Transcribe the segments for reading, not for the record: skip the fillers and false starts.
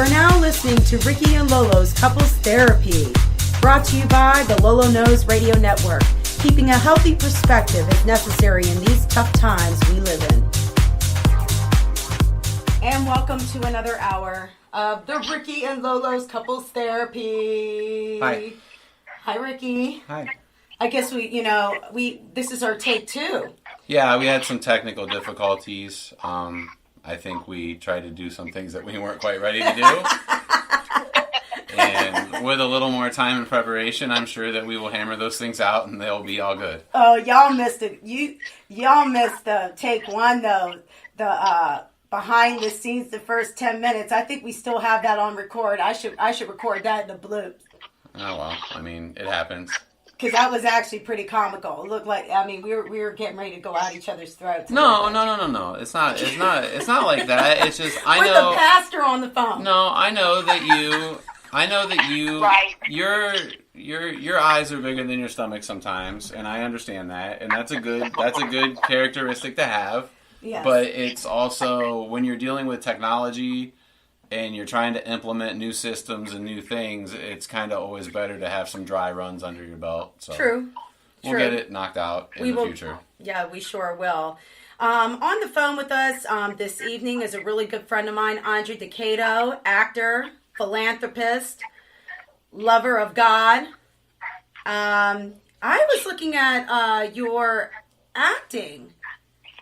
are now listening to Ricky and Lolo's Couples Therapy, brought to you by the Lolo Knows Radio Network. Keeping a healthy perspective is necessary in these tough times we live in. And welcome to another hour of the Ricky and Lolo's Couples Therapy. Hi. Hi, Ricky. Hi. I guess this is our take 2. Yeah, we had some technical difficulties. I think we tried to do some things that we weren't quite ready to do. And with a little more time and preparation, I'm sure that we will hammer those things out and they'll be all good. Oh, y'all missed it. Y'all missed the take 1 though. The behind the scenes, the first 10 minutes. I think we still have that on record. I should record that in the bloops. Oh well, I mean, it happens. Because that was actually pretty comical. It looked like, I mean, we were getting ready to go at each other's throats. No. It's not like that. It's just I know. With the pastor on the phone. No, I know that you. Right. Your eyes are bigger than your stomach sometimes, and I understand that, and that's a good characteristic to have. Yes. But it's also when you're dealing with technology and you're trying to implement new systems and new things, it's kind of always better to have some dry runs under your belt. So True. We'll get it knocked out in the future. Yeah, we sure will. On the phone with us this evening is a really good friend of mine, Andre DeCato, actor, philanthropist, lover of God. I was looking at your acting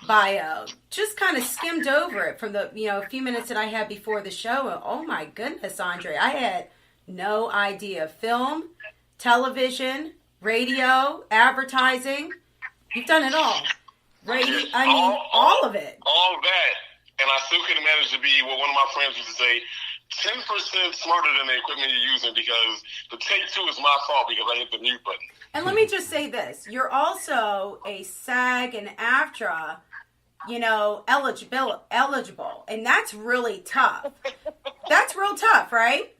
bio, just kind of skimmed over it from the few minutes that I had before the show. Oh my goodness, Andre, I had no idea. Film, television, radio, advertising, you've done it all. Radio, all of it. All of that, and I still couldn't manage to be what one of my friends used to say, 10% smarter than the equipment you're using, because the take 2 is my fault because I hit the mute button. And let me just say this, you're also a SAG and AFTRA eligible, and that's really tough. That's real tough, right?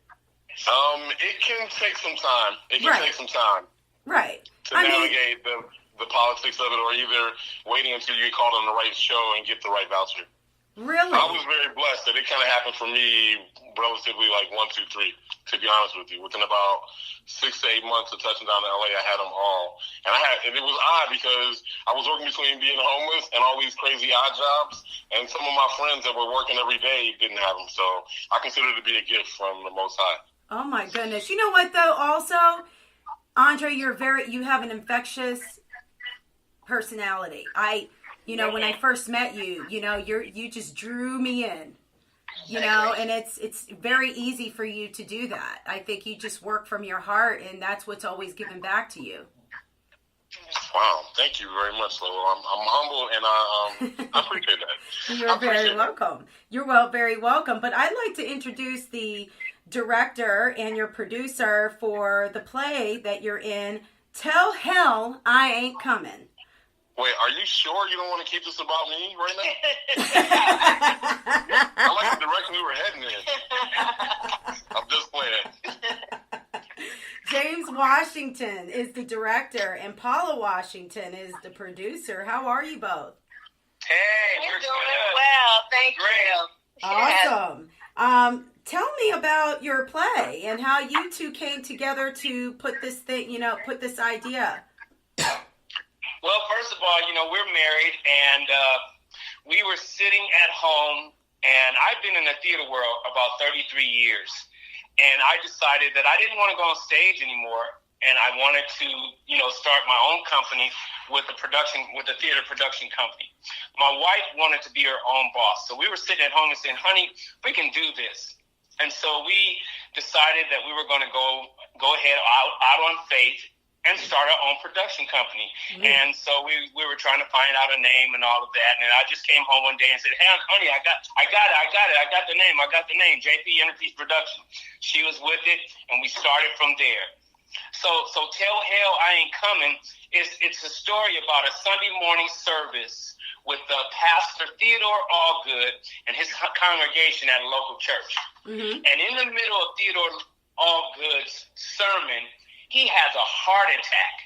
It can take some time. Right. To navigate the politics of it, or either waiting until you get called on the right show and get the right voucher. Really? I was very blessed that it kind of happened for me relatively like 1, 2, 3, to be honest with you. Within about 6 to 8 months of touching down to LA, I had them all. And it was odd because I was working between being homeless and all these crazy odd jobs, and some of my friends that were working every day didn't have them. So I consider it to be a gift from the Most High. Oh my goodness. You know what though, also, Andre, you have an infectious personality. When I first met you, you just drew me in, and it's very easy for you to do that. I think you just work from your heart, and that's what's always given back to you. Wow, thank you very much, Lolo. I'm humble, and I appreciate that. You're very welcome. You're very welcome. But I'd like to introduce the director and your producer for the play that you're in, Tell Hell I Ain't Coming. Wait, are you sure you don't want to keep this about me right now? I like the direction we were heading in. I'm just playing. James Washington is the director, and Paula Washington is the producer. How are you both? Hey, we're doing well. Thank you. Awesome. Tell me about your play and how you two came together to put this thing, put this idea. Well, first of all, we're married, and we were sitting at home, and I've been in the theater world about 33 years, and I decided that I didn't want to go on stage anymore, and I wanted to, start my own company with a theater production company. My wife wanted to be her own boss, so we were sitting at home and saying, honey, we can do this. And so we decided that we were going to go ahead out on faith and start our own production company. Mm-hmm. And so we were trying to find out a name and all of that. And I just came home one day and said, hey, honey, I got it. I got the name, JP Interpeace Production. She was with it, and we started from there. So Tell Hell I Ain't Coming it's a story about a Sunday morning service with Pastor Theodore Allgood and his congregation at a local church. Mm-hmm. And in the middle of Theodore Allgood's sermon, he has a heart attack.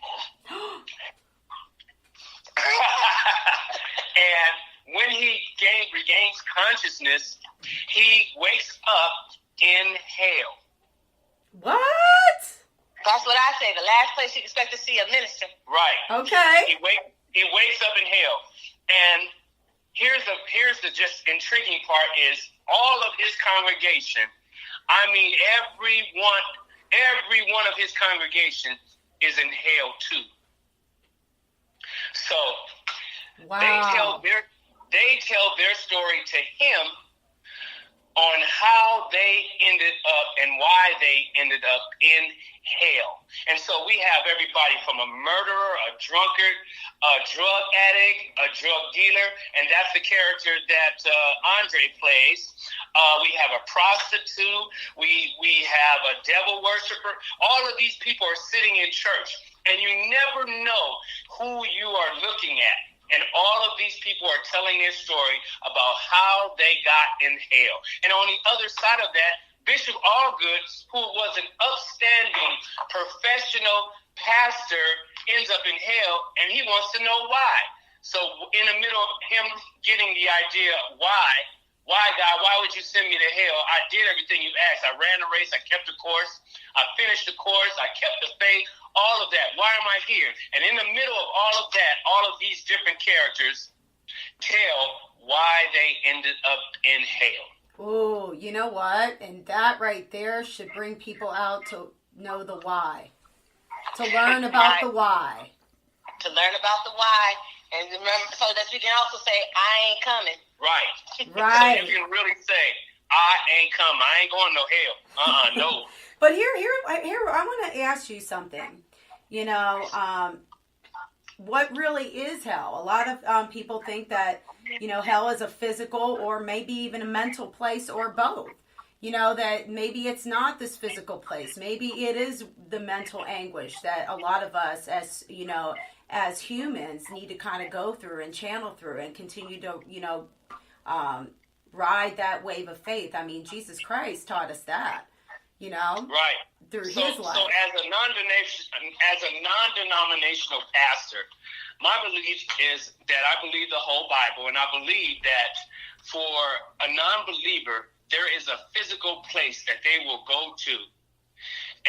And when he regains consciousness, he wakes up in hell. What? That's what I say. The last place you expect to see a minister. Right. Okay. He wakes up in hell. And here's the just intriguing part is all of his congregation, I mean every one of his congregation is in hell too. So wow. they tell their story to him on how they ended up and why they ended up in hell. And so we have everybody from a murderer, a drunkard, a drug addict, a drug dealer, and that's the character that Andre plays. We have a prostitute. We have a devil worshiper. All of these people are sitting in church, and you never know who you are looking at. And all of these people are telling their story about how they got in hell. And on the other side of that, Bishop Allgood, who was an upstanding professional pastor, ends up in hell, and he wants to know why. So in the middle of him getting the idea, why God, why would you send me to hell? I did everything you asked. I ran the race. I kept the course. I finished the course. I kept the faith. All of that. Why am I here? And in the middle of all of that, all of these different characters tell why they ended up in hell. Oh, you know what? And that right there should bring people out to know the why. To learn about the why. To learn about the why. And remember, so that you can also say, I ain't coming. Right. Right. So you can really say, I ain't coming. I ain't going to no hell. No. But here, I want to ask you something. You know, what really is hell? A lot of people think that, you know, hell is a physical or maybe even a mental place or both. You know, that maybe it's not this physical place. Maybe it is the mental anguish that a lot of us, as, you know, as humans need to kind of go through and channel through and continue to, you know, ride that wave of faith. I mean, Jesus Christ taught us that, you know, right, through his life. So as a non-denominational pastor, my belief is that I believe the whole Bible, and I believe that for a non-believer, there is a physical place that they will go to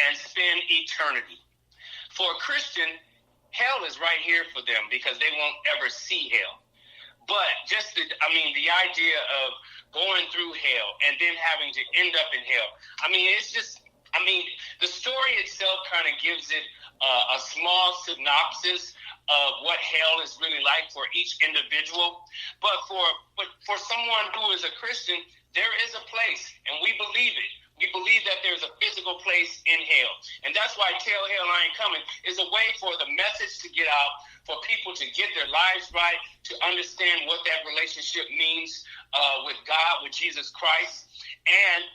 and spend eternity. For a Christian, hell is right here for them because they won't ever see hell. But the idea of going through hell and then having to end up in hell, the story itself kind of gives it a small synopsis of what hell is really like for each individual. But for someone who is a Christian, there is a place, and we believe it. We believe that there's a physical place in hell. And that's why Tell Hell I Ain't Coming is a way for the message to get out, for people to get their lives right, to understand what that relationship means with God, with Jesus Christ. And,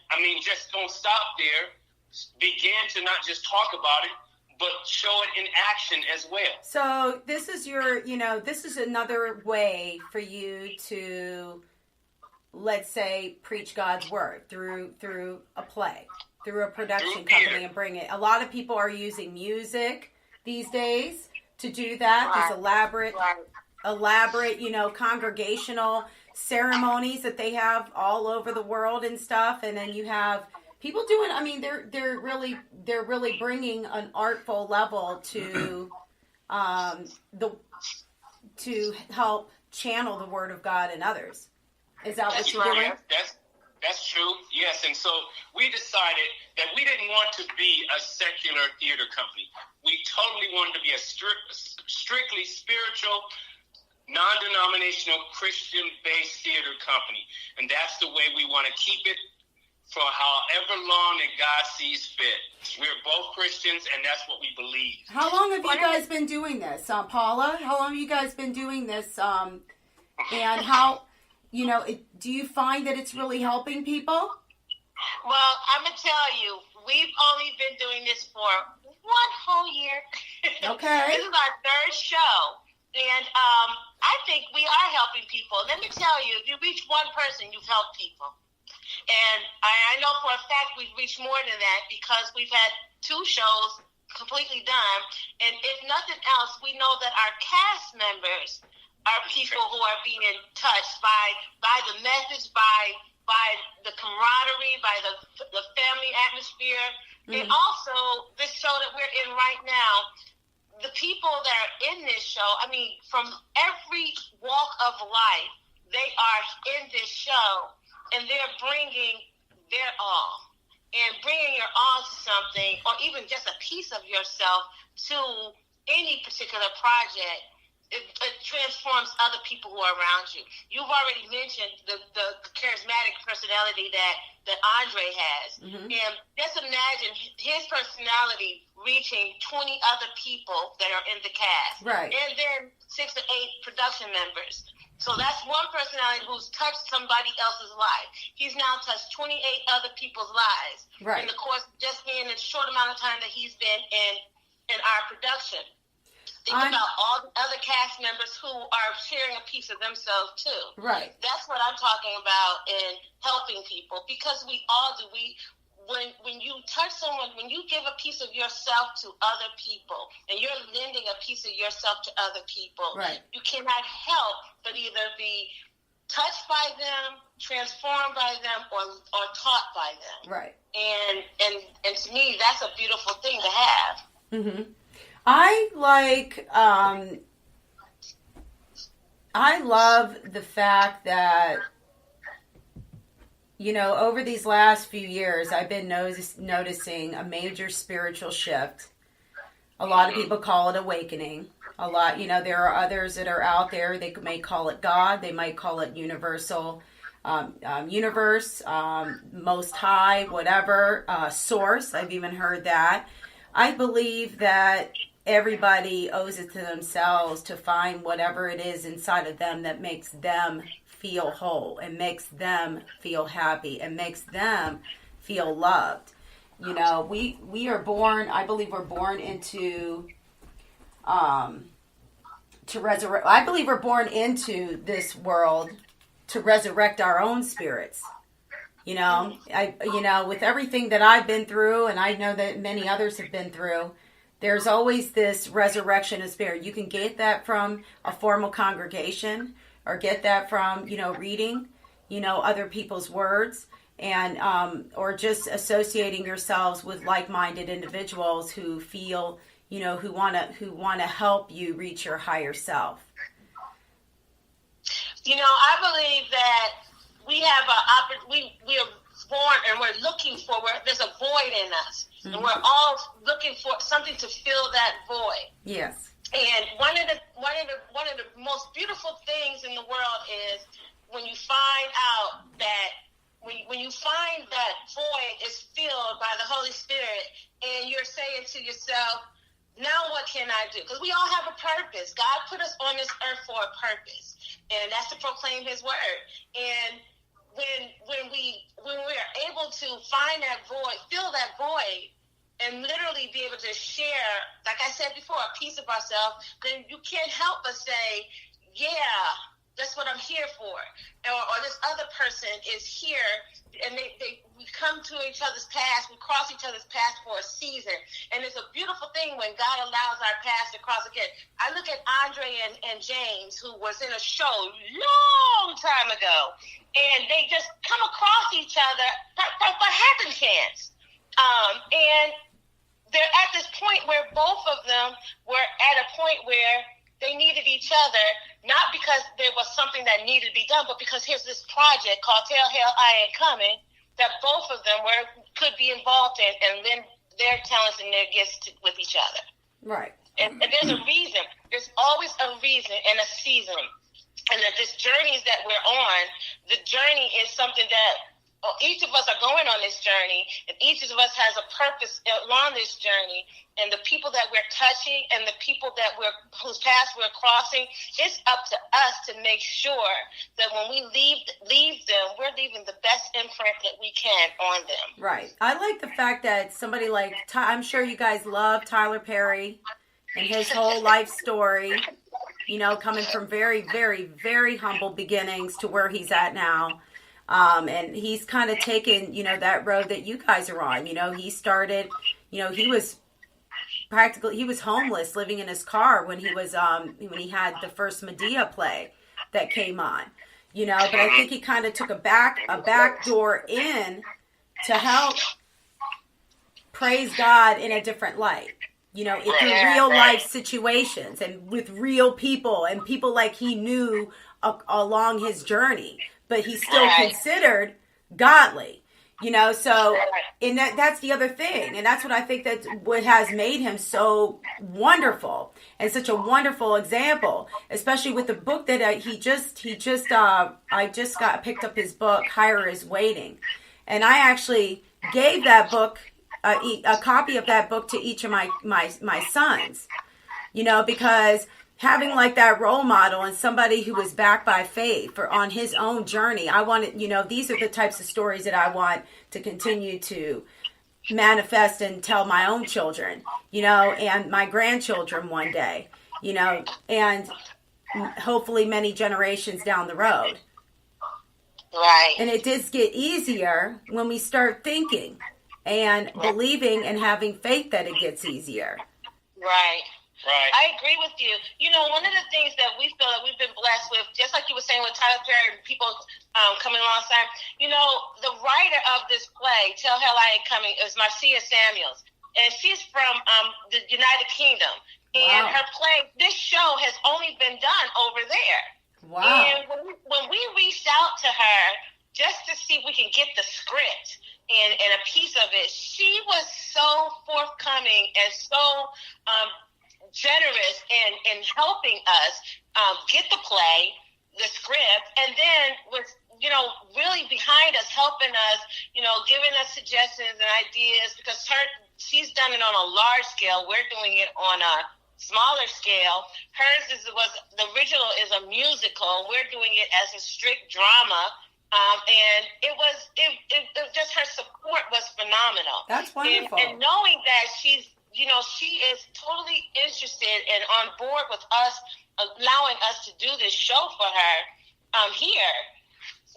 just don't stop there. Begin to not just talk about it, but show it in action as well. So this is this is another way for you to, let's say, preach God's word through a play, through a production company, and bring it. A lot of people are using music these days to do that. Right. These elaborate, congregational ceremonies that they have all over the world and stuff. And then you have people doing. They're really bringing an artful level to to help channel the word of God in others. Is that what you're doing? That's true, yes. And so we decided that we didn't want to be a secular theater company. We totally wanted to be a strictly spiritual, non-denominational, Christian-based theater company. And that's the way we want to keep it for however long that God sees fit. We're both Christians, and that's what we believe. How long have you guys been doing this, Paula? How long have you guys been doing this? And how... do you find that it's really helping people? Well, I'm going to tell you, we've only been doing this for 1 whole year. Okay. This is our 3rd show. And I think we are helping people. Let me tell you, if you reach one person, you've helped people. And I know for a fact we've reached more than that because we've had 2 shows completely done. And if nothing else, we know that our cast members are people who are being touched by the message, by by the camaraderie, by the family atmosphere, and also this show that we're in right now. The people that are in this show, I mean, from every walk of life, they are in this show, and they're bringing their all. And bringing your all to something, or even just a piece of yourself to any particular project, it transforms other people who are around you. You've already mentioned the charismatic personality that Andre has. And just imagine his personality reaching 20 other people that are in the cast. Right. And then 6 to 8 production members. So that's one personality who's touched somebody else's life. He's now touched 28 other people's lives in the course just in a short amount of time that he's been in our production. Think about all the other cast members who are sharing a piece of themselves too. Right. That's what I'm talking about in helping people, because we all do. When you touch someone, when you give a piece of yourself to other people, and you're lending a piece of yourself to other people, you cannot help but either be touched by them, transformed by them, or taught by them. Right. And to me, that's a beautiful thing to have. I love the fact that, you know, over these last few years, I've been noticing a major spiritual shift. A lot of people call it awakening. A lot, you know, there are others that are out there. They may call it God. They might call it universal, universe, most high, whatever, source. I've even heard that. I believe that everybody owes it to themselves to find whatever it is inside of them that makes them feel whole and makes them feel happy and makes them feel loved. You know, we are born, I believe we're born into to resurrect. I believe we're born into this world to resurrect our own spirits. You know, with everything that I've been through, and I know that many others have been through, there's always this resurrection of spirit. You can get that from a formal congregation, or get that from, you know, reading, you know, other people's words, and or just associating yourselves with like-minded individuals who feel, you know, who want to help you reach your higher self. You know, I believe that we have we are born and we're looking for, there's a void in us, and we're all looking for something to fill that void. Yes. And one of the most beautiful things in the world is when you find out that when you find that void is filled by the Holy Spirit, and you're saying to yourself, now what can I do? Because we all have a purpose. God put us on this earth for a purpose, and that's to proclaim His word. And when we're able to find that void, fill that void, and literally be able to share, like I said before, a piece of ourselves, then you can't help but say, yeah, that's what I'm here for. Or this other person is here, and we come to each other's paths, we cross each other's paths for a season. And it's a beautiful thing when God allows our paths to cross again. I look at Andre and James, who was in a show long time ago, and they just come across each other by happen chance. And they're at this point where both of them were at a point where they needed each other, not because there was something that needed to be done, but because here's this project called Tell Hell I Ain't Coming that both of them could be involved in, and lend their talents and their gifts with each other. Right. And there's a reason. There's always a reason and a season. And that this journey that we're on, the journey is something that each of us are going on this journey, and each of us has a purpose along this journey. And the people that we're touching and the people whose paths we're crossing, it's up to us to make sure that when we leave them, we're leaving the best imprint that we can on them. Right. I like the fact that somebody like, I'm sure you guys love Tyler Perry and his whole life story, you know, coming from very, very, very humble beginnings to where he's at now. And he's kind of taken, you know, that road that you guys are on. You know, he started, you know, he was homeless, living in his car when he was, when he had the first Medea play that came on. you know, but I think he kind of took a back door in to help praise God in a different light. You know, in real life situations and with real people and people like he knew along his journey, but he still considered godly, you know, so and that's the other thing. And that's what I think that what has made him so wonderful and such a wonderful example, especially with the book that I just picked up his book, Higher is Waiting. And I actually gave that book a copy of that book to each of my sons, you know, because having like that role model and somebody who was backed by faith or on his own journey, I wanted, you know, these are the types of stories that I want to continue to manifest and tell my own children, you know, and my grandchildren one day, you know, and hopefully many generations down the road. Right. And it does get easier when we start thinking and believing and having faith that it gets easier. Right. Right. I agree with you. You know, one of the things that we feel that we've been blessed with, just like you were saying with Tyler Perry and people coming alongside, you know, the writer of this play, Tell Hell I Ain't Coming, is Marcia Samuels. And she's from the United Kingdom. And her play, this show has only been done over there. Wow. And when we reached out to her just to see if we can get the script and a piece of it, she was so forthcoming and so generous in helping us get the play, the script, and then was, you know, really behind us, helping us, you know, giving us suggestions and ideas, because she's done it on a large scale. We're doing it on a smaller scale. Hers was the original is a musical. We're doing it as a strict drama. And it was just, her support was phenomenal. That's wonderful. And knowing that she's, you know, she is totally interested and on board with us, allowing us to do this show for her here,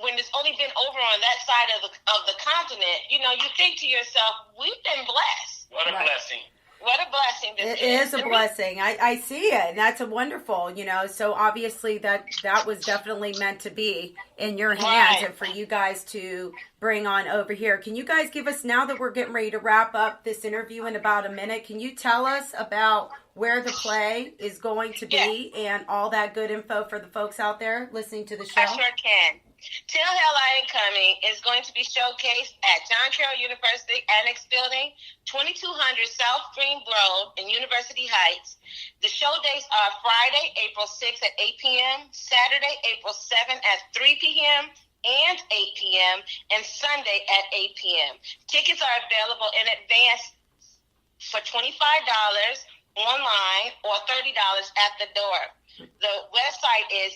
when it's only been over on that side of the continent, you know, you think to yourself, we've been blessed. What a blessing. What a blessing this It is a blessing. I see it. And that's a wonderful, you know, so obviously that was definitely meant to be in your hands and for you guys to bring on over here. Can you guys give us, now that we're getting ready to wrap up this interview in about a minute, can you tell us about where the play is going to be and all that good info for the folks out there listening to the show? I sure can. Till Hell I Ain't Coming is going to be showcased at John Carroll University Annex Building, 2200 South Green Road in University Heights. The show dates are Friday, April 6th at 8 p.m., Saturday, April 7th at 3 p.m., and 8 p.m., and Sunday at 8 p.m. Tickets are available in advance for $25 online or $30 at the door. The website is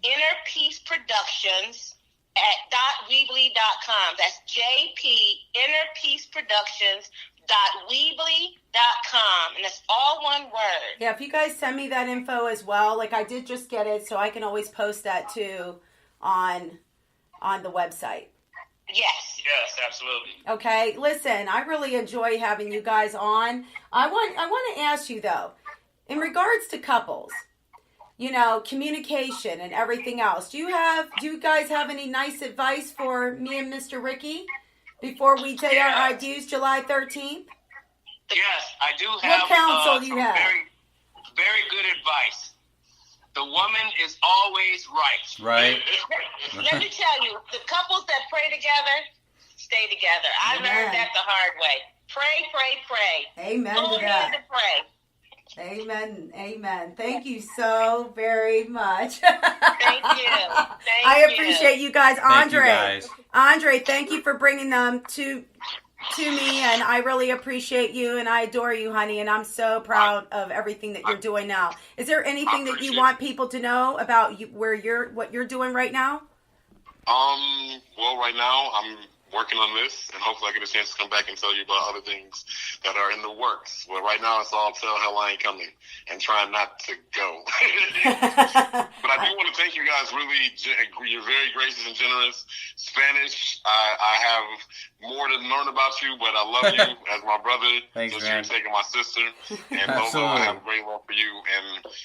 Inner Peace Productions at .weebly.com. That's JPinnerPeaceProductions.weebly.com. And that's all one word. Yeah, if you guys send me that info as well, like I did just get it, so I can always post that too on the website. Yes. Yes, absolutely. Okay, listen, I really enjoy having you guys on. I want to ask you though, in regards to couples, you know, communication and everything else. Do you guys have any nice advice for me and Mr. Ricky before we say our ideas July 13th? Yes, I do have. What counsel do you have? Very, very good advice. The woman is always right. Right. Let me tell you, the couples that pray together, stay together. I learned that the hard way. Pray, pray, pray. Amen Go to that. to pray. Amen. Amen. Thank you so very much. Thank you. I appreciate you guys. Andre. Thank you guys. Andre, thank you for bringing them to me, and I really appreciate you, and I adore you, honey, and I'm so proud of everything that you're doing now. Is there anything that you want people to know about what you're doing right now? Well, right now I'm working on this, and hopefully I get a chance to come back and tell you about other things that are in the works. Well, right now it's all tell hell I ain't coming and trying not to go. But I do want to thank you guys. Really, you're very gracious and generous. Spanish, I have more to learn about you, but I love you as my brother. Thanks, just man. You're taking my sister, and Lola, I have great love for you,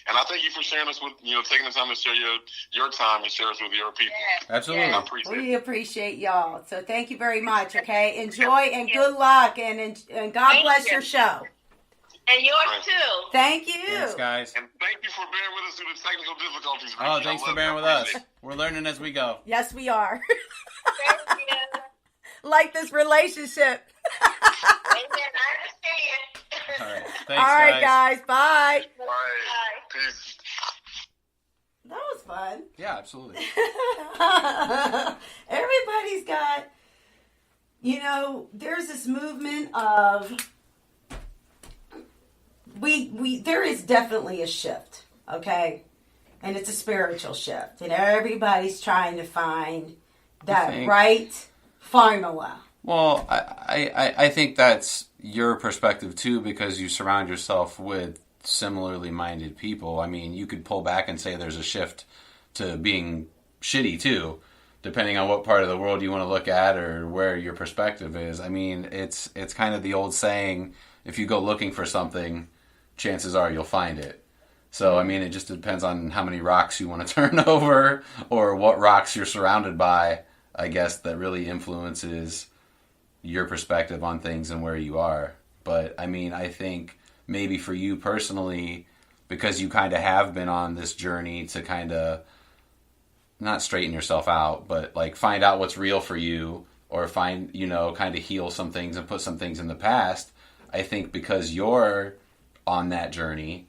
and I thank you for sharing us with, taking the time to share your time and share us with your people. Absolutely. I appreciate We it. appreciate y'all. So thank you very much, okay? Enjoy and good luck, and God bless your show. And yours too. Thank you. Thanks, guys. And thank you for bearing with us through the technical difficulties. Oh, Ricky. thanks I for love bearing you. with I us. appreciate it. We're learning as we go. Yes, we are. Thank you. Like this relationship. Amen. I understand. All right. Thanks, All right, guys. Bye. All right. Peace. That was fun. Yeah, absolutely. Everybody's got, there's this movement of, there is definitely a shift, okay? And it's a spiritual shift. And everybody's trying to find that right formula. Well, I think that's your perspective too, because you surround yourself with similarly minded people. I mean, you could pull back and say there's a shift to being shitty too, depending on what part of the world you want to look at or where your perspective is. I mean, it's kind of the old saying, if you go looking for something, chances are you'll find it. So, I mean, it just depends on how many rocks you want to turn over or what rocks you're surrounded by, I guess, that really influences your perspective on things and where you are. But, I mean, I think maybe for you personally, because you kind of have been on this journey to kind of not straighten yourself out, but like find out what's real for you, or find, kind of heal some things and put some things in the past. I think because you're on that journey,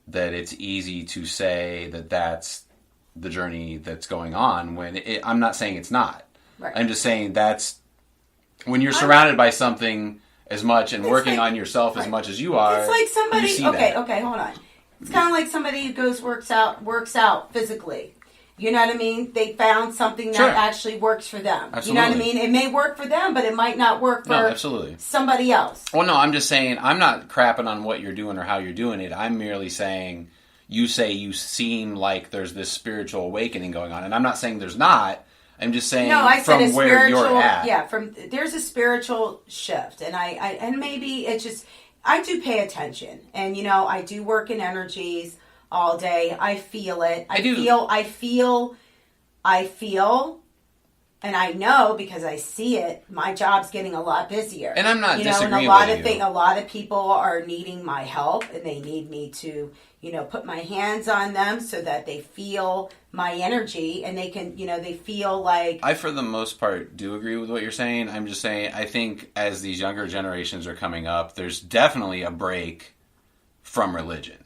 that it's easy to say that that's the journey that's going on when I'm not saying it's not. Right. I'm just saying that's when you're surrounded by something as much and working on yourself as much as you are. It's like somebody, that. okay, hold on. It's kind of like somebody who works out physically. You know what I mean? They found something that actually works for them. Absolutely. You know what I mean? It may work for them, but it might not work for somebody else. Well, no, I'm just saying, I'm not crapping on what you're doing or how you're doing it. I'm merely saying, you say you seem like there's this spiritual awakening going on. And I'm not saying there's not. I'm just saying from where you're at. Yeah, there's a spiritual shift. And and maybe it's just, I do pay attention. And, I do work in energies all day. I feel it. I feel, and I know because I see it, my job's getting a lot busier. And I'm not disagreeing and with you. A lot of people are needing my help, and they need me to, put my hands on them so that they feel my energy, and they can, they feel like... I, for the most part, do agree with what you're saying. I'm just saying, I think as these younger generations are coming up, there's definitely a break from religion.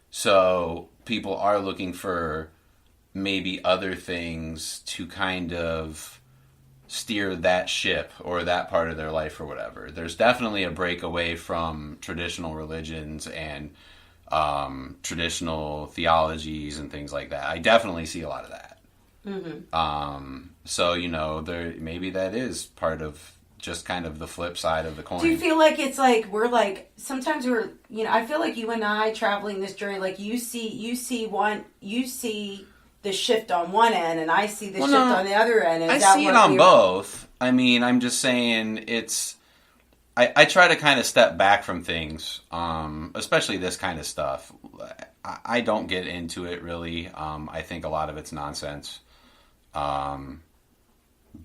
So people are looking for maybe other things to kind of steer that ship or that part of their life or whatever. There's definitely a break away from traditional religions and traditional theologies and things like that. I definitely see a lot of that. Mm-hmm. So, there maybe that is part of just kind of the flip side of the coin. Do you feel like it's like sometimes I feel like you and I traveling this journey, like you see the shift on one end and I see the shift on the other end. I see it on both. I mean, I'm just saying I try to kind of step back from things, especially this kind of stuff. I don't get into it really. I think a lot of it's nonsense.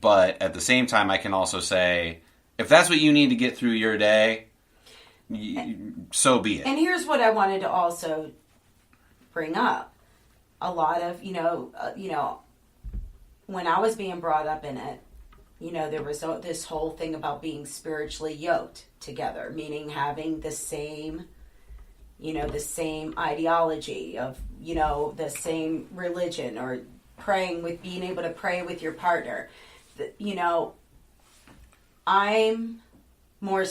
But at the same time, I can also say, if that's what you need to get through your day, so be it. And here's what I wanted to also bring up. A lot of, when I was being brought up in it, there was this whole thing about being spiritually yoked together, meaning having the same ideology of, the same religion, or being able to pray with your partner. I'm more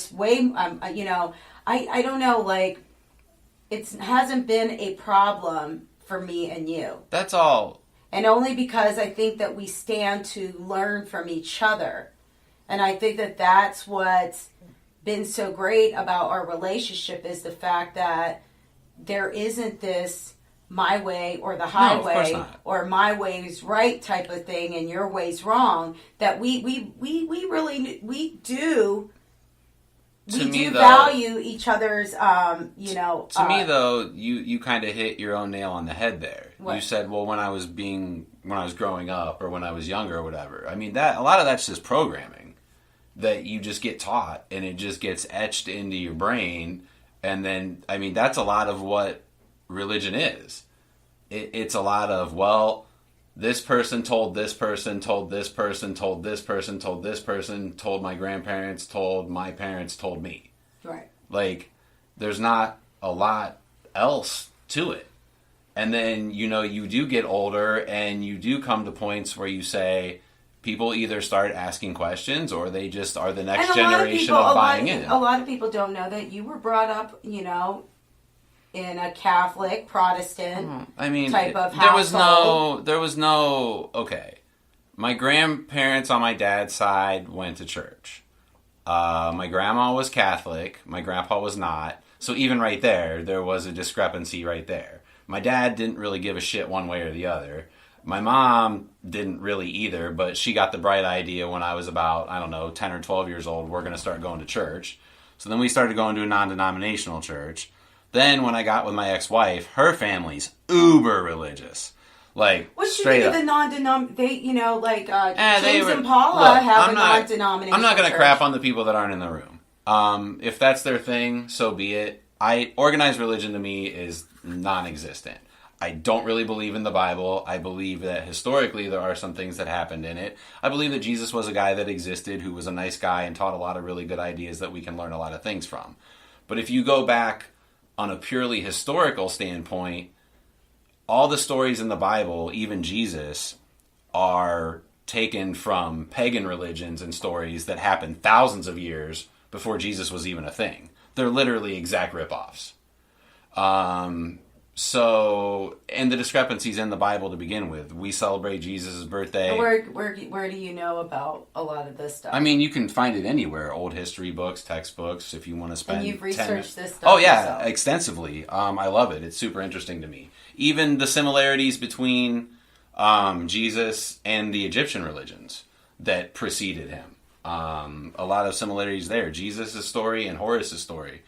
I don't know, like, it hasn't been a problem for me and you. That's all. And only because I think that we stand to learn from each other. And I think that that's what's been so great about our relationship is the fact that there isn't this my way or the highway or my way's right type of thing and your way's wrong. That we do value each other's, To me, though, you kind of hit your own nail on the head there. What? You said, well, when I was growing up or when I was younger or whatever. I mean, a lot of that's just programming that you just get taught and it just gets etched into your brain. And then, I mean, that's a lot of what religion is. It's a lot of, well, this person told this person, told this person, told this person, told this person, told my grandparents, told my parents, told me. Right. Like, there's not a lot else to it. And then, you do get older and you do come to points where you say, people either start asking questions or they just are the next generation of buying in. A lot of people don't know that you were brought up, in a Catholic, Protestant type of household. There was no, okay. My grandparents on my dad's side went to church. My grandma was Catholic. My grandpa was not. So even right there was a discrepancy right there. My dad didn't really give a shit one way or the other. My mom didn't really either, but she got the bright idea when I was about, 10 or 12 years old, we're going to start going to church. So then we started going to a non-denominational church. Then when I got with my ex-wife, her family's uber religious. Like, what you straight think up. of the non-denominational, James and and Paula have a non-denominational I'm not going to church. crap on the people that aren't in the room. If that's their thing, so be it. Organized religion to me is non-existent. I don't really believe in the Bible. I believe that historically there are some things that happened in it. I believe that Jesus was a guy that existed who was a nice guy and taught a lot of really good ideas that we can learn a lot of things from. But if you go back on a purely historical standpoint, all the stories in the Bible, even Jesus, are taken from pagan religions and stories that happened thousands of years before Jesus was even a thing. They're literally exact ripoffs. And the discrepancies in the Bible to begin with. We celebrate Jesus' birthday. Where do you know about a lot of this stuff? I mean, you can find it anywhere. Old history books, textbooks, if you want to spend And you've researched this stuff Oh, yeah, yourself. Extensively. I love it. It's super interesting to me. Even the similarities between Jesus and the Egyptian religions that preceded him. A lot of similarities there. Jesus' story and Horus's story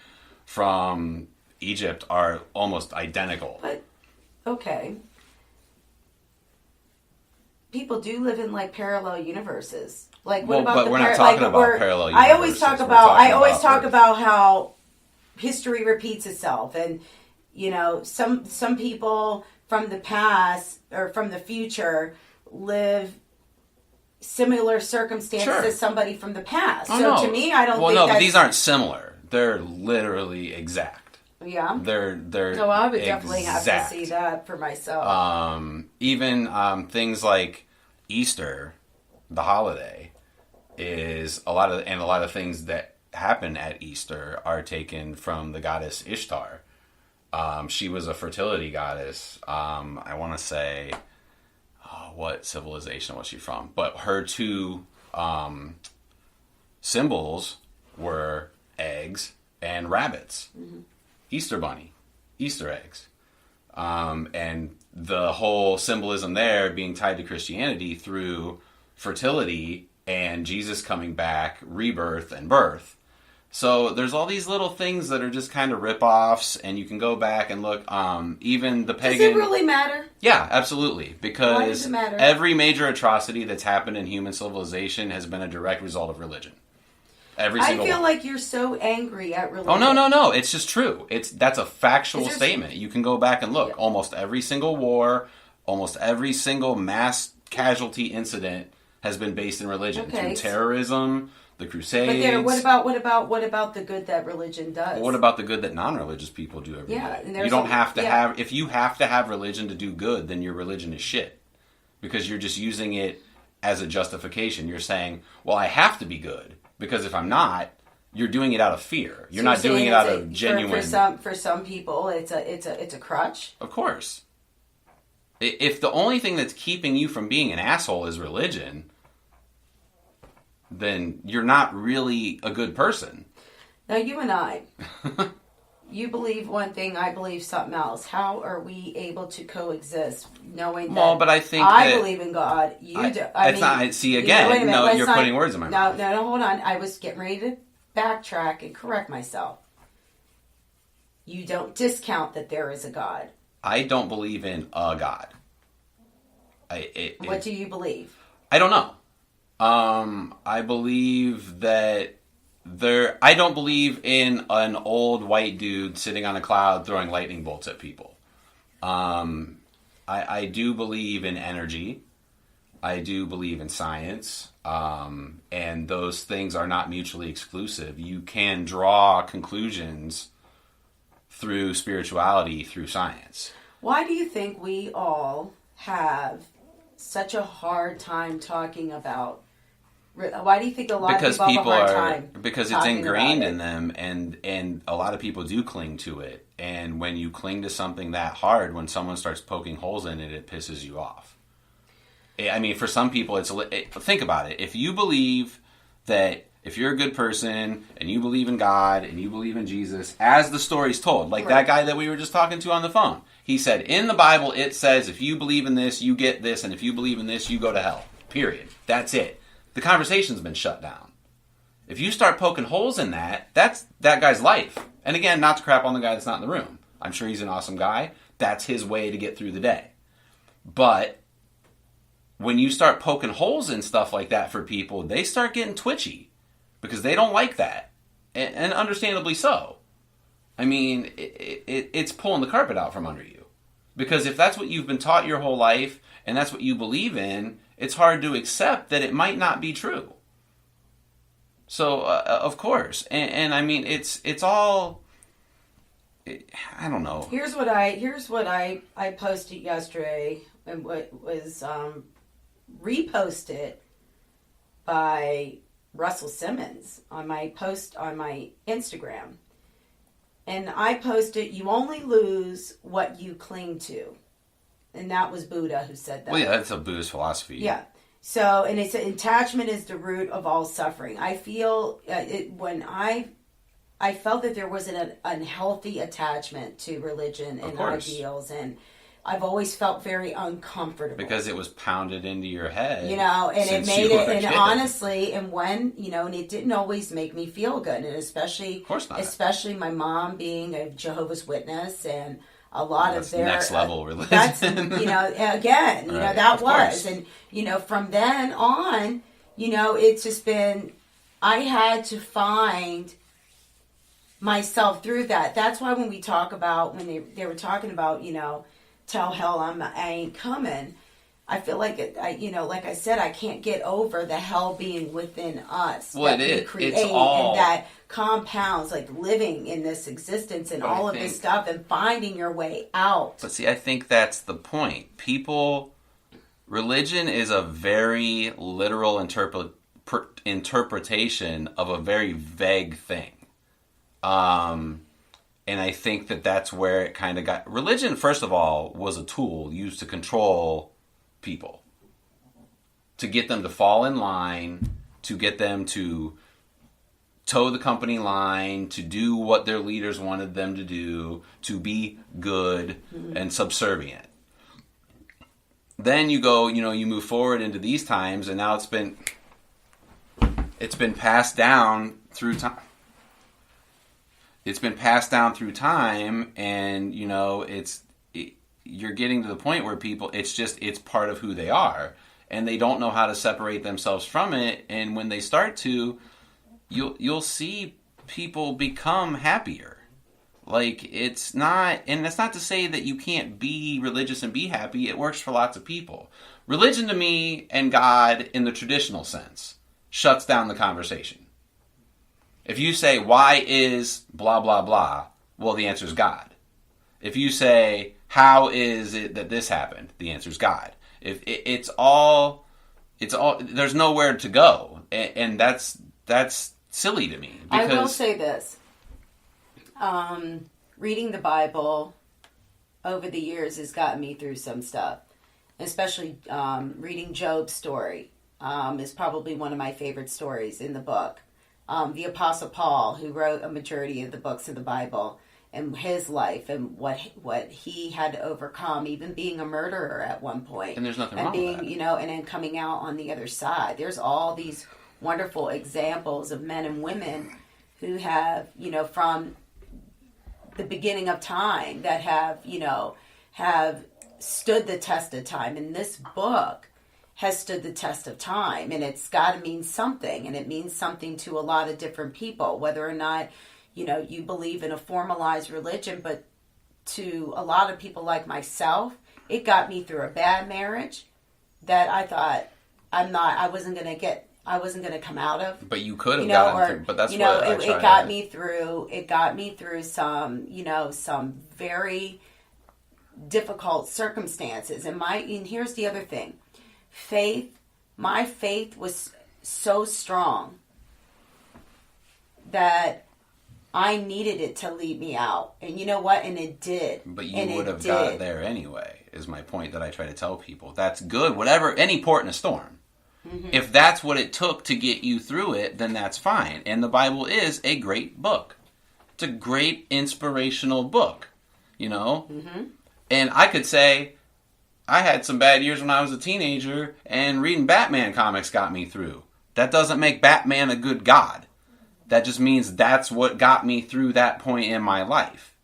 from Egypt are almost identical. But, okay. People do live in, parallel universes. Like, what about but the we're not talking about parallel universes. I always talk about how history repeats itself. And, some people from the past or from the future live similar circumstances as somebody from the past. To me, I don't think but these aren't similar. They're literally exact. Yeah. They're No, I would definitely have to see that for myself. Even things like Easter, the holiday, is a lot of things that happen at Easter are taken from the goddess Ishtar. She was a fertility goddess. I want to say, what civilization was she from? But her two symbols were eggs and rabbits. Mm-hmm. Easter bunny, Easter eggs. And the whole symbolism there being tied to Christianity through fertility and Jesus coming back, rebirth and birth. So there's all these little things that are just kind of rip-offs, and you can go back and look, even the pagan... Does it really matter? Yeah, absolutely. Because why does it matter? Every major atrocity that's happened in human civilization has been a direct result of religion. Every single I feel one. Like you're so angry at religion. Oh, no. It's just true. That's a factual statement. You can go back and look. Yeah. Almost every single war, almost every single mass casualty incident has been based in religion. Through terrorism, the Crusades. But what about the good that religion does? Well, what about the good that non-religious people do every day? And you don't have to have... If you have to have religion to do good, then your religion is shit. Because you're just using it as a justification. You're saying, well, I have to be good. Because if I'm not, you're doing it out of fear. You're not doing it out of genuine... For some people, it's a crutch. Of course. If the only thing that's keeping you from being an asshole is religion, then you're not really a good person. Now, you and I, you believe one thing, I believe something else. How are we able to coexist knowing that Well, but I think I that believe in God, you do? It's not, see, again, wait a minute, no, let's you're not- putting words in my mouth. No, hold on. I was getting ready to backtrack and correct myself. You don't discount that there is a God. I don't believe in a God. What do you believe? I don't know. I believe that I don't believe in an old white dude sitting on a cloud throwing lightning bolts at people. I do believe in energy. I do believe in science. And those things are not mutually exclusive. You can draw conclusions through spirituality, through science. Why do you think we all have such a hard time talking about? Why do you think a lot Because of people have a hard time? because it's ingrained in them, and a lot of people do cling to it. And when you cling to something that hard, when someone starts poking holes in it, it pisses you off. I mean, for some people, think about it. If you believe that if you're a good person and you believe in God and you believe in Jesus, as the story's told, like that guy that we were just talking to on the phone, he said, in the Bible, it says, if you believe in this, you get this, and if you believe in this, you go to hell. Period. That's it. The conversation's been shut down. If you start poking holes in that, that's that guy's life. And again, not to crap on the guy that's not in the room. I'm sure he's an awesome guy. That's his way to get through the day. But when you start poking holes in stuff like that for people, they start getting twitchy because they don't like that. And understandably so. I mean, it's pulling the carpet out from under you. Because if that's what you've been taught your whole life and that's what you believe in, it's hard to accept that it might not be true. So, of course. And I mean, it's all... I don't know. Here's what I posted yesterday, and what was reposted by Russell Simmons on my post on my Instagram. And I posted, you only lose what you cling to. And that was Buddha who said that. Well, yeah, that's a Buddhist philosophy. Yeah. So, and it's attachment is the root of all suffering. I feel when I felt that there was an unhealthy attachment to religion and ideals, and I've always felt very uncomfortable because it was pounded into your head, and it made it. And honestly, and when and it didn't always make me feel good, and especially, of course not. Especially my mom being a Jehovah's Witness, and a lot of their next level religion. That's again, right. That was, and from then on, it's just been. I had to find myself through that. That's why when we talk about when they were talking about tell hell I ain't coming. I feel like like I said, I can't get over the hell being within us. Well, that we create, it's all, and that compounds like living in this existence and all of this stuff and finding your way out. But see, I think that's the point. Religion is a very literal interpretation of a very vague thing. And I think that's where it kind of got... Religion, first of all, was a tool used to control people. To get them to fall in line, to get them to toe the company line, to do what their leaders wanted them to do, to be good and subservient. Then you go, you move forward into these times, and now it's been passed down through time. It's been passed down through time, and you're getting to the point where people, it's part of who they are, and they don't know how to separate themselves from it. And when they start to, you'll see people become happier. Like, it's not, and that's not to say that you can't be religious and be happy. It works for lots of people. Religion to me and God in the traditional sense shuts down the conversation. If you say, why is blah, blah, blah, well, the answer is God. If you say, how is it that this happened? The answer is God. If it's all, there's nowhere to go. And that's silly to me. Because I will say this. Reading the Bible over the years has gotten me through some stuff. Especially reading Job's story. is probably one of my favorite stories in the book. The Apostle Paul, who wrote a majority of the books of the Bible, and his life and what he had to overcome, even being a murderer at one point. And there's nothing and wrong being, with that. And then coming out on the other side. There's all these wonderful examples of men and women who have, from the beginning of time that have stood the test of time. And this book has stood the test of time, and it's got to mean something, and it means something to a lot of different people, whether or not you believe in a formalized religion. But to a lot of people like myself, it got me through a bad marriage that I thought I wasn't going to come out of. But you could have gotten through. But that's what I tried. It got me through. It got me through some very difficult circumstances. And here's the other thing, my faith was so strong that I needed it to lead me out. And you know what? And it did. But you would have got there anyway, is my point that I try to tell people. That's good. Whatever, any port in a storm. Mm-hmm. If that's what it took to get you through it, then that's fine. And the Bible is a great book. It's a great inspirational book, Mm-hmm. And I could say, I had some bad years when I was a teenager, and reading Batman comics got me through. That doesn't make Batman a good god. That just means that's what got me through that point in my life.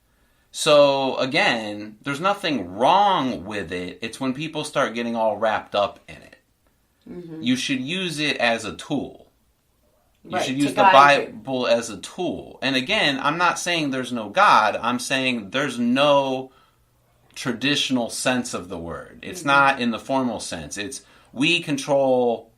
So, again, there's nothing wrong with it. It's when people start getting all wrapped up in it. Mm-hmm. You should use it as a tool. You should use the Bible as a tool. And again, I'm not saying there's no God. I'm saying there's no traditional sense of the word. It's not in the formal sense. It's we control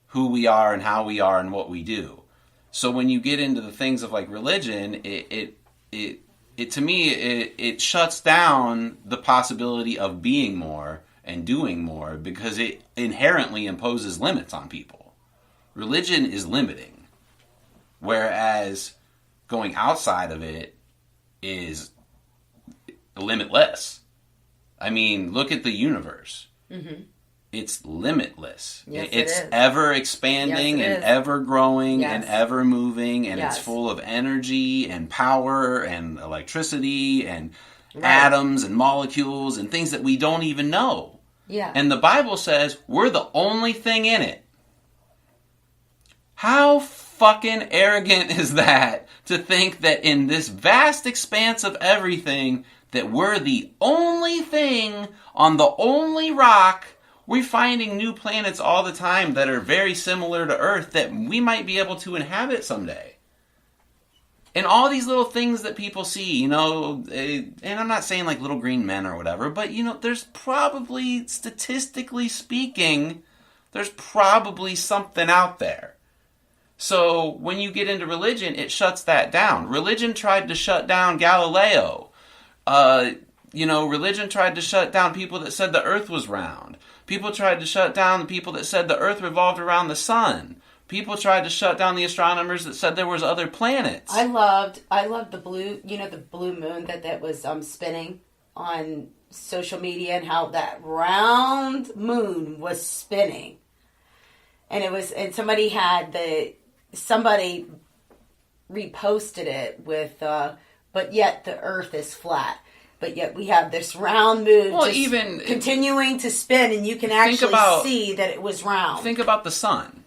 who we are and how we are and what we do. So when you get into the things of like religion, it to me it shuts down the possibility of being more and doing more because it inherently imposes limits on people. Religion is limiting, whereas going outside of it is limitless. I mean, look at the universe. Mm-hmm. It's limitless. Yes, it's ever expanding and ever growing and ever moving, and it's full of energy and power and electricity and atoms and molecules and things that we don't even know. Yeah. And the Bible says we're the only thing in it. How fucking arrogant is that to think that in this vast expanse of everything that we're the only thing on the only rock. We're finding new planets all the time that are very similar to Earth that we might be able to inhabit someday. And all these little things that people see, and I'm not saying like little green men or whatever, but there's probably, statistically speaking, there's probably something out there. So when you get into religion, it shuts that down. Religion tried to shut down Galileo. Religion tried to shut down people that said the earth was round. People tried to shut down the people that said the earth revolved around the sun. People tried to shut down the astronomers that said there was other planets. I loved the blue, the blue moon that was spinning on social media, and how that round moon was spinning. And somebody reposted it with, but yet the earth is flat. But yet we have this round moon continuing to spin, and you can actually see that it was round. Think about the sun.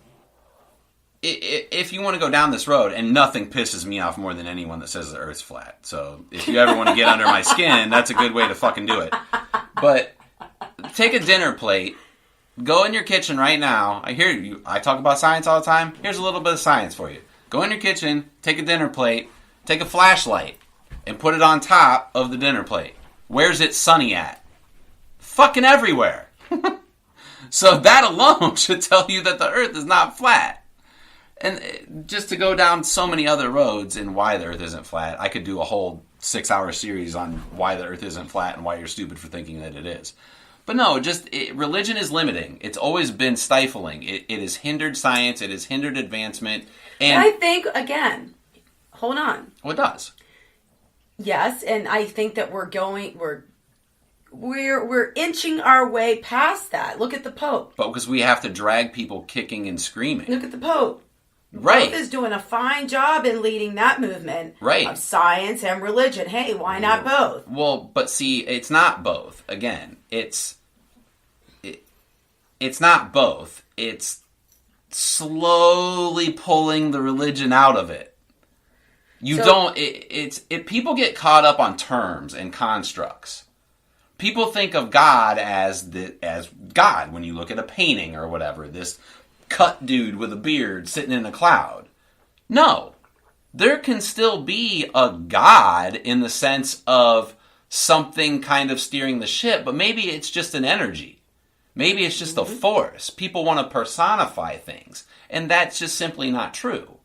If you want to go down this road, and nothing pisses me off more than anyone that says the earth's flat. So if you ever want to get under my skin, that's a good way to fucking do it. But take a dinner plate, go in your kitchen right now. I talk about science all the time. Here's a little bit of science for you. Go in your kitchen, take a dinner plate, take a flashlight, and put it on top of the dinner plate. Where's it sunny at? Fucking everywhere. So that alone should tell you that the earth is not flat. And just to go down so many other roads and why the earth isn't flat, I could do a whole 6-hour series on why the earth isn't flat and why you're stupid for thinking that it is. But no, religion is limiting. It's always been stifling. It has hindered science. It has hindered advancement. And I think, again, hold on. Well, it does. Yes, and I think that we're we're inching our way past that. Look at the Pope. But because we have to drag people kicking and screaming. Look at the Pope. Right. Pope is doing a fine job in leading that movement of science and religion. Hey, why not both? Well, but see, it's not both. Again, it's not both. It's slowly pulling the religion out of it. People get caught up on terms and constructs. People think of God as God when you look at a painting or whatever, this cut dude with a beard sitting in a cloud. No. There can still be a God in the sense of something kind of steering the ship, but maybe it's just an energy. Maybe it's just a force. People want to personify things, and that's just simply not true.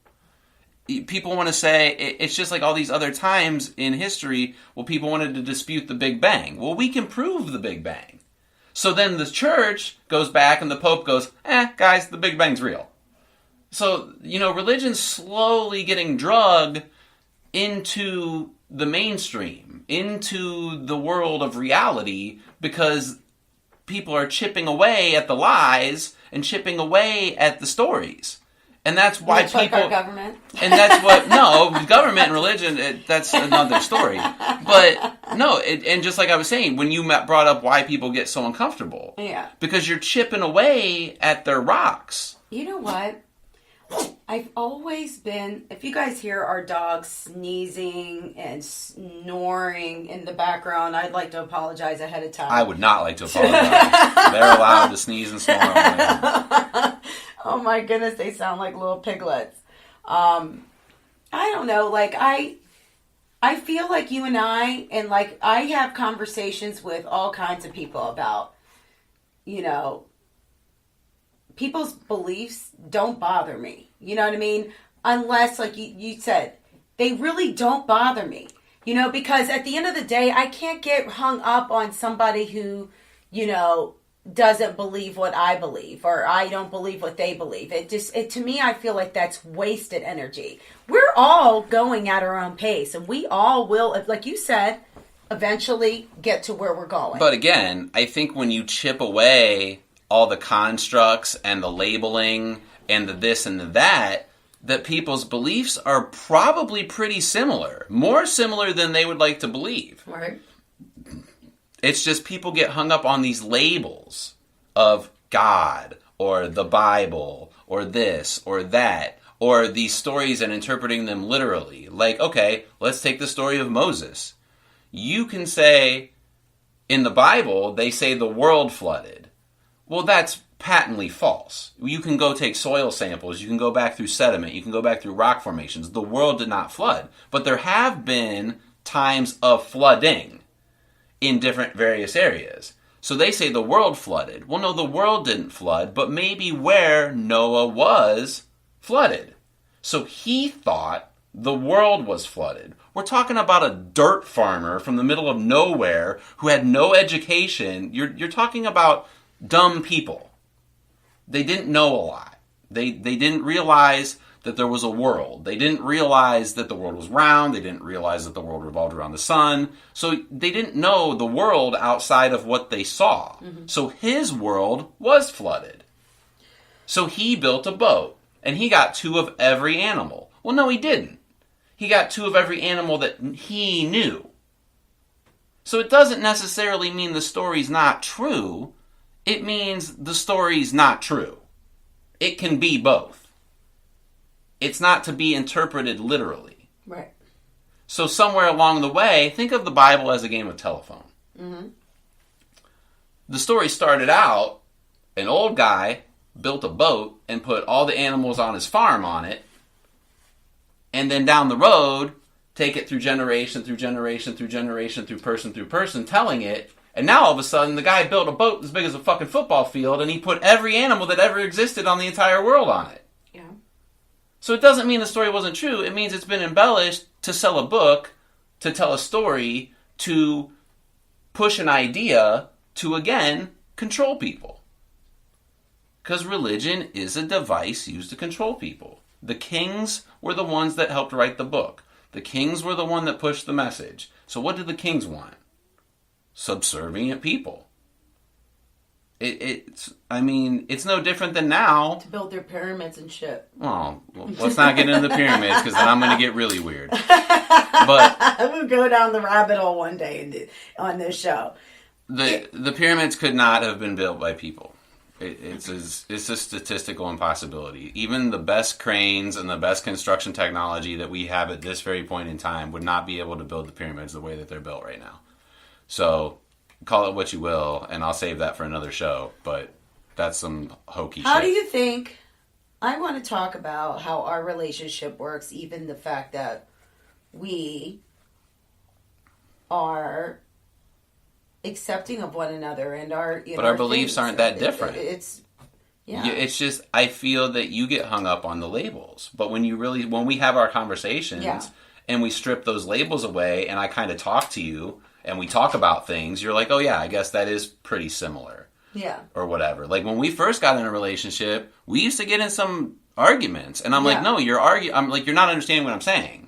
People want to say, it's just like all these other times in history, well, people wanted to dispute the Big Bang. Well, we can prove the Big Bang. So then the church goes back and the Pope goes, guys, the Big Bang's real. So, religion's slowly getting drugged into the mainstream, into the world of reality, because people are chipping away at the lies and chipping away at the stories. And that's why people... our government. And that's what... No, government and religion, that's another story. But, no, and just like I was saying, when you brought up why people get so uncomfortable. Yeah. Because you're chipping away at their rocks. You know what? I've always been... If you guys hear our dogs sneezing and snoring in the background, I'd like to apologize ahead of time. I would not like to apologize. They're allowed to sneeze and snore all day. Oh my goodness, they sound like little piglets. I don't know, I feel like you and I have conversations with all kinds of people about, people's beliefs don't bother me. You know what I mean? Unless, like you said, they really don't bother me. Because at the end of the day, I can't get hung up on somebody who, doesn't believe what I believe, or I don't believe what they believe. To me, I feel like that's wasted energy. We're all going at our own pace, and we all will, like you said, eventually get to where we're going. But again, I think when you chip away all the constructs and the labeling and the this and the that people's beliefs are probably pretty similar. More similar than they would like to believe. Right. It's just people get hung up on these labels of God or the Bible or this or that or these stories and interpreting them literally. Like, okay, let's take the story of Moses. You can say, in the Bible, they say the world flooded. Well, that's patently false. You can go take soil samples, you can go back through sediment, you can go back through rock formations. The world did not flood. But there have been times of flooding in different various areas. So they say the world flooded. Well, no, the world didn't flood, but maybe where Noah was flooded. So he thought the world was flooded. We're talking about a dirt farmer from the middle of nowhere who had no education. You're talking about dumb people. They didn't know a lot. They didn't realize that there was a world. They didn't realize that the world was round. They didn't realize that the world revolved around the sun. So they didn't know the world outside of what they saw. Mm-hmm. So his world was flooded. So he built a boat, and he got 2 of every animal. Well, no, he didn't. He got 2 of every animal that he knew. So it doesn't necessarily mean the story's not true. It means the story's not true. It can be both. It's not to be interpreted literally. Right. So somewhere along the way, think of the Bible as a game of telephone. Mm-hmm. The story started out, an old guy built a boat and put all the animals on his farm on it, and then down the road, take it through generation, through generation, through generation, through person, telling it, and now all of a sudden the guy built a boat as big as a fucking football field, and he put every animal that ever existed on the entire world on it. Yeah. So it doesn't mean the story wasn't true. It means it's been embellished to sell a book, to tell a story, to push an idea, to, again, control people. Because religion is a device used to control people. The kings were the ones that helped write the book. The kings were the one that pushed the message. So what did the kings want? subservient people. It's no different than now. To build their pyramids and shit. Well, let's not get into the pyramids because then I'm going to get really weird. But we'll go down the rabbit hole one day on this show. The pyramids could not have been built by people. It's a statistical impossibility. Even the best cranes and the best construction technology that we have at this very point in time would not be able to build the pyramids the way that they're built right now. So, call it what you will, and I'll save that for another show, but that's some hokey shit. How do you think... I want to talk about how our relationship works, even the fact that we are accepting of one another and our... But our beliefs aren't that different. It's just, I feel that you get hung up on the labels. But when we have our conversations and we strip those labels away and I kind of talk to you and we talk about things, you're like, oh yeah, I guess that is pretty similar. Yeah. Or whatever. Like when we first got in a relationship, we used to get in some arguments. And I'm like, no, I'm like, you're not understanding what I'm saying.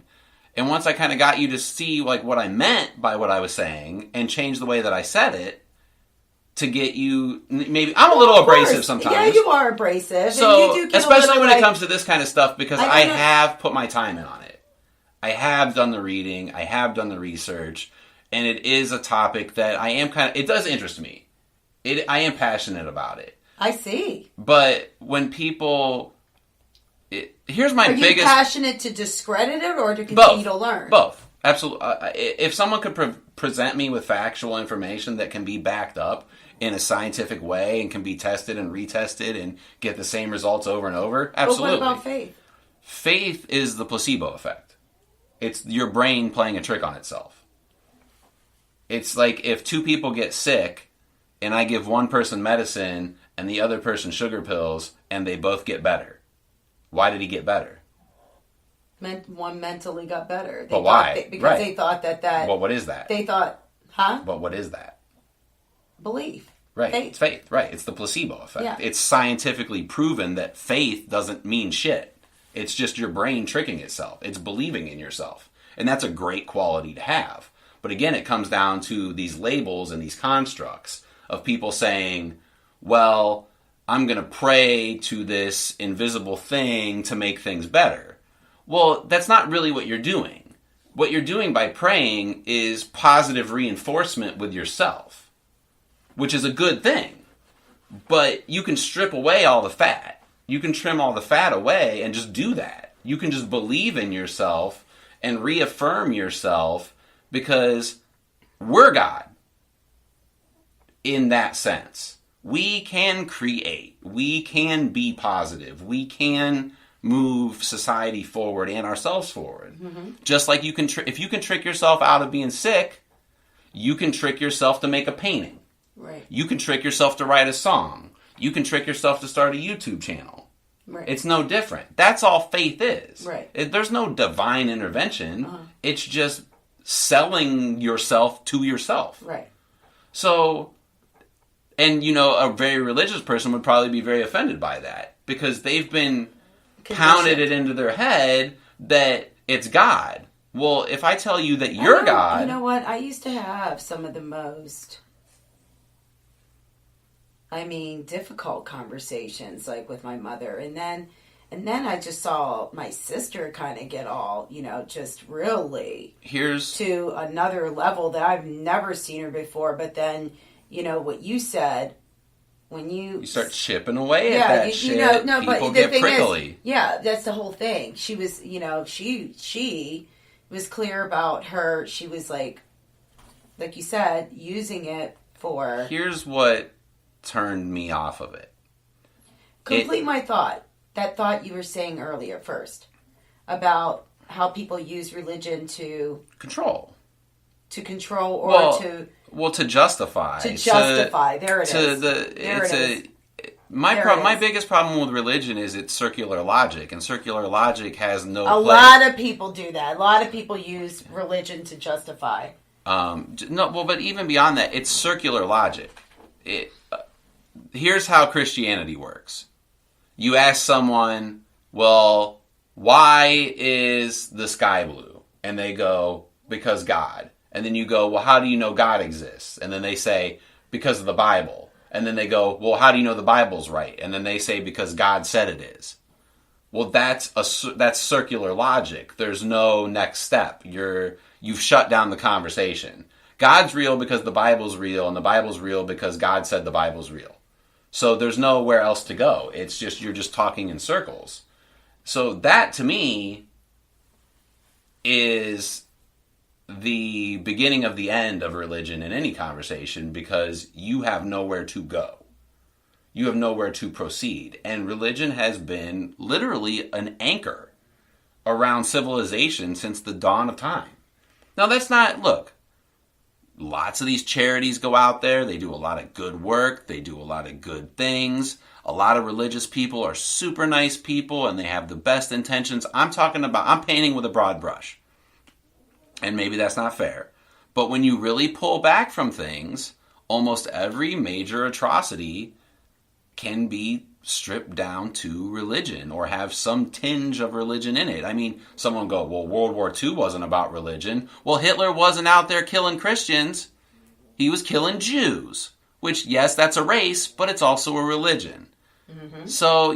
And once I kind of got you to see like what I meant by what I was saying and change the way that I said it to get you, maybe I'm a little abrasive sometimes. Yeah, you are abrasive. So, and you do get especially when it comes to this kind of stuff, because I have put my time in on it. I have done the reading. I have done the research. And it is a topic that I am it does interest me. I am passionate about it. I see. But when people... here's my biggest... Are you passionate to discredit it or to continue to learn? Both. Absolutely. If someone could present me with factual information that can be backed up in a scientific way and can be tested and retested and get the same results over and over, absolutely. But what about faith? Faith is the placebo effect. It's your brain playing a trick on itself. It's like if two people get sick and I give one person medicine and the other person sugar pills and they both get better. Why did he get better? One mentally got better. But why? Because they thought that... Well, what is that? They thought, huh? But what is that? Belief. Right. Faith. It's faith. Right. It's the placebo effect. Yeah. It's scientifically proven that faith doesn't mean shit. It's just your brain tricking itself. It's believing in yourself. And that's a great quality to have. But again, it comes down to these labels and these constructs of people saying, well, I'm going to pray to this invisible thing to make things better. Well, that's not really what you're doing. What you're doing by praying is positive reinforcement with yourself, which is a good thing. But you can strip away all the fat. You can trim all the fat away and just do that. You can just believe in yourself and reaffirm yourself because we're God in that sense. We can create. We can be positive. We can move society forward and ourselves forward. Mm-hmm. Just like you can, if you can trick yourself out of being sick, you can trick yourself to make a painting. Right. You can trick yourself to write a song. You can trick yourself to start a YouTube channel. Right. It's no different. That's all faith is. Right. There's no divine intervention. It's just selling yourself to yourself. Right. So, and you know, a very religious person would probably be very offended by that because they've been pounded it into their head that it's God. Well, if I tell you that you're God... You know what? I used to have some of the most... difficult conversations, like with my mother. And then I just saw my sister kind of get all, just really to another level that I've never seen her before. But then, what you said, when you start chipping away at that shit, no, people but the get thing prickly. Is, that's the whole thing. She was, she was clear about her. She was like you said, using it for... Here's what turned me off of it. Complete my thought. That thought you were saying earlier first. About how people use religion to... Control. To control or to... Well, to justify. To justify. There it is. My biggest problem with religion is it's circular logic. And circular logic has no place. A lot of people do that. A lot of people use religion to justify. But even beyond that, it's circular logic. Here's how Christianity works. You ask someone, well, why is the sky blue? And they go, because God. And then you go, well, how do you know God exists? And then they say, because of the Bible. And then they go, well, how do you know the Bible's right? And then they say, because God said it is. Well, that's circular logic. There's no next step. You've shut down the conversation. God's real because the Bible's real, and the Bible's real because God said the Bible's real. So there's nowhere else to go. It's just, you're just talking in circles. So that, to me, is the beginning of the end of religion in any conversation, because you have nowhere to go. You have nowhere to proceed. And religion has been literally an anchor around civilization since the dawn of time. Now, that's not, look, lots of these charities go out there. They do a lot of good work. They do a lot of good things. A lot of religious people are super nice people, and they have the best intentions. I'm painting with a broad brush. And maybe that's not fair. But when you really pull back from things, almost every major atrocity can be stripped down to religion or have some tinge of religion in it. I mean, someone go, well, World War II wasn't about religion. Well, Hitler wasn't out there killing Christians. He was killing Jews, which, yes, that's a race, but it's also a religion. Mm-hmm. So,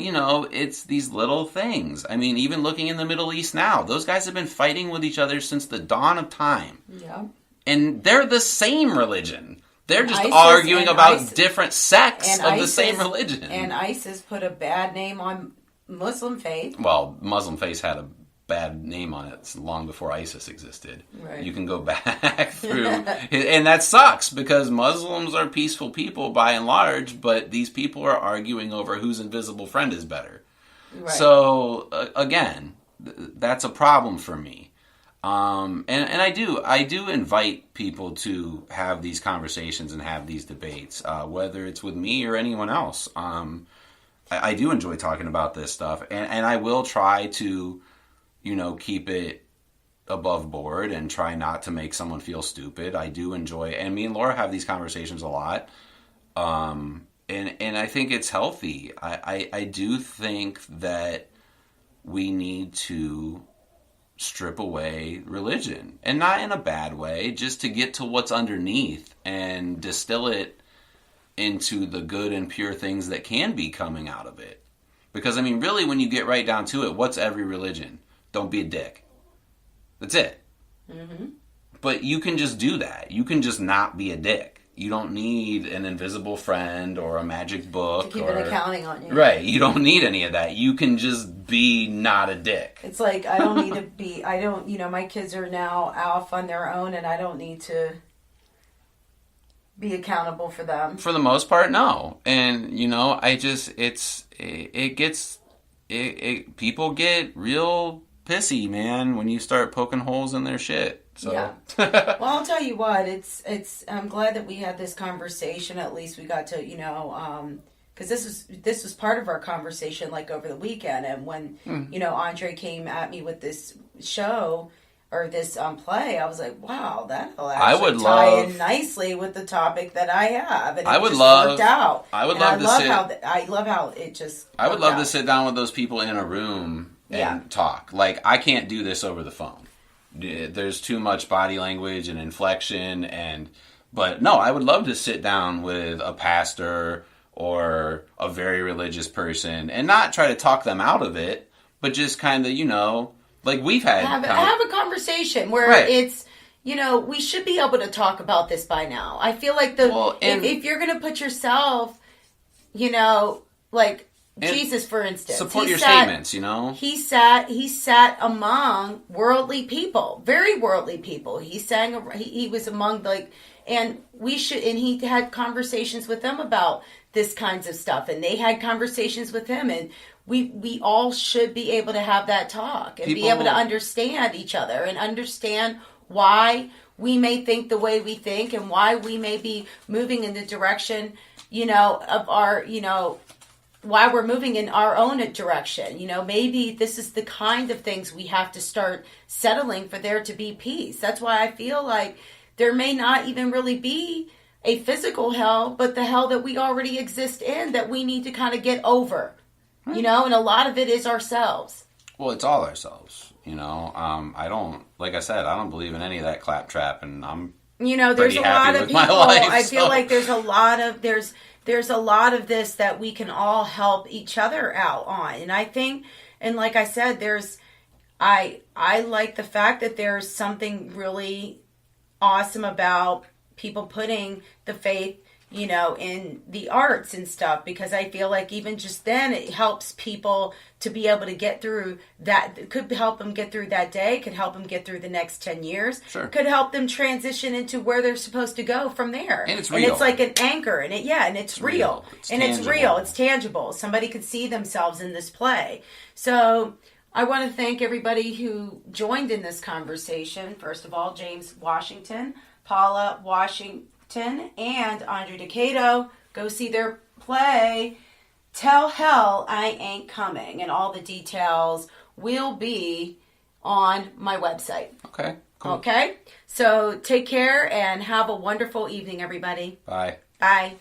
it's these little things. I mean, even looking in the Middle East now, those guys have been fighting with each other since the dawn of time. Yeah. And they're the same religion. They're just arguing about different sects of the same religion. And ISIS put a bad name on Muslim faith. Well, Muslim faith had a bad name on it long before ISIS existed. Right. You can go back through. And that sucks, because Muslims are peaceful people by and large, but these people are arguing over whose invisible friend is better. Right. So, again, that's a problem for me. And I do invite people to have these conversations and have these debates, whether it's with me or anyone else. I do enjoy talking about this stuff, and I will try to, keep it above board and try not to make someone feel stupid. I do enjoy, and me and Laura have these conversations a lot. And I think it's healthy. I do think that we need to strip away religion, and not in a bad way, just to get to what's underneath and distill it into the good and pure things that can be coming out of it. Because, I mean, really, when you get right down to it, what's every religion? Don't be a dick. That's it. Mm-hmm. But you can just do that. You can just not be a dick. You don't need an invisible friend or a magic book. To keep an accounting on you. Right. You don't need any of that. You can just be not a dick. It's like, I don't need to be, my kids are now off on their own, and I don't need to be accountable for them. For the most part, no. And, people get real pissy, man, when you start poking holes in their shit. So. Yeah. Well, I'll tell you what, I'm glad that we had this conversation. At least we got to, because this was part of our conversation, like, over the weekend. And when, Andre came at me with this show or this play, I was like, wow, that'll actually tie in nicely with the topic that I have. And it worked out. I would love to sit down with those people in a room and talk. Like, I can't do this over the phone. There's too much body language and inflection, but no, I would love to sit down with a pastor or a very religious person and not try to talk them out of it, but just kind of, like we've had. Have a conveation where it's, we should be able to talk about this by now. I feel like if you're going to put yourself, like, Jesus, for instance. Support your statements, He sat among worldly people, very worldly people. He was among, and he had conversations with them about this kinds of stuff, and they had conversations with him, and we all should be able to have that talk and be able to understand each other and understand why we may think the way we think and why we may be moving in the direction, of our, why we're moving in our own direction. Maybe this is the kind of things we have to start settling for there to be peace. That's why I feel like there may not even really be a physical hell, but the hell that we already exist in that we need to kind of get over, and a lot of it is ourselves. Well, it's all ourselves. You know, I don't, like I said, I don't believe in any of that claptrap, and I'm there's pretty a happy lot of with people. my life, I feel so. like there's a lot of this that we can all help each other out on. And I think, and like I said, I like the fact that there's something really awesome about people putting the faith, in the arts and stuff, because I feel like even just then it helps people to be able to get through that. It could help them get through that day, could help them get through the next 10 years, Sure. could help them transition into where they're supposed to go from there. And it's real. And it's like an anchor, and it's real. It's and tangible. it's real. It's tangible. Somebody could see themselves in this play. So I want to thank everybody who joined in this conversation. First of all, James Washington, Paula Washington, and Andre Decato. Go see their play, Tell Hell I Ain't Coming. And all the details will be on my website. Okay, cool. Okay? So take care and have a wonderful evening, everybody. Bye. Bye.